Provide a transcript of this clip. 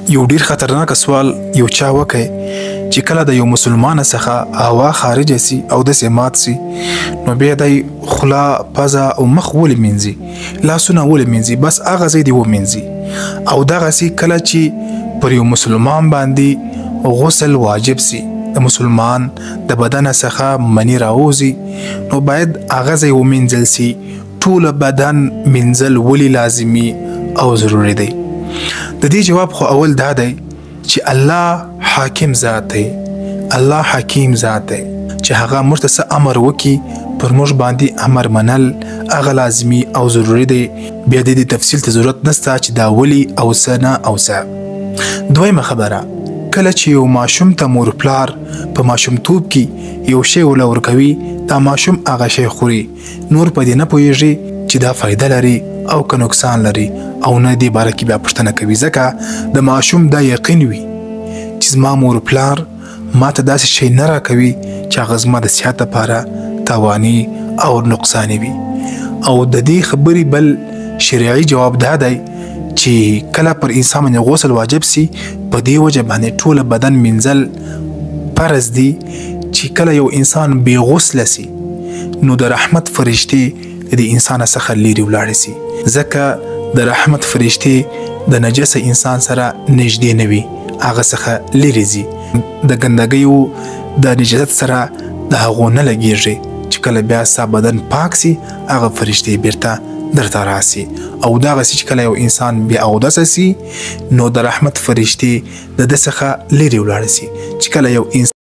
یو ډیر خطرناک سوال یو چا وکړي چې کله د یو مسلمان څخه هوا خارج سي او د سمات سي نو بیا د خلا پزا او مخ ولې منځي لاسونه ولې منځي بس هغه ځای دی و منځي او دغه سي کله چې پر یو مسلمان باندې غسل واجب سي د مسلمان د بدن څخه منی راوځي نو باید هغه ځای و منځل سي ټول بدن منځل ولې لازمي او ضروري دی. د دې جواب خو اول دا دی چې الله حاکم ذات دی، الله حکیم ذات دی چې هغه موږ ته څه امر وکړي پر موږ باندې امر منل هغه لازمي او ضروري دی. بیا د دې تفصیل ته ضرورت نشته چې دا ولي او څه نه او څه. دویمه خبره، کله چې یو ماشوم ته مور پلار په ماشومتوب کې یو شی ول ورکوي دا ماشوم هغه شی خوري، نور په دې نه پوهیږي چې دا فایده لري او که نقصان لري او نه دې باره کې بیا پوښتنه کوي ځکه د ماشوم دا یقین وي چې زما مور پلار ما ته داسې شی نه راکوي چې هغه زما د صحت لپاره تاواني او نقصاني وي. او د دې خبرې بل شرعي جواب دا دی چې کله پر انسان باندې غسل واجب سي په دې وجه باندې ټول بدن منځل فرض دي چې کله یو انسان بې غسله سي نو د رحمت فرشتې د انسان څخه لرې ولاړې سي ځکه د رحمت فرشتې د نجس انسان سره نږدې نه وي، هغه څخه لرې ځي، د ګندګیو د نجاست سره د هغو نه لګېږي چې کله بیا ستا بدن پاک سي هغه فرشتې بیرته درته راسي. او دغسې چې کله یو انسان بې اودسه سي نو د رحمت فرشتې د ده څخه لرې ولاړې سي چې کله یو انسان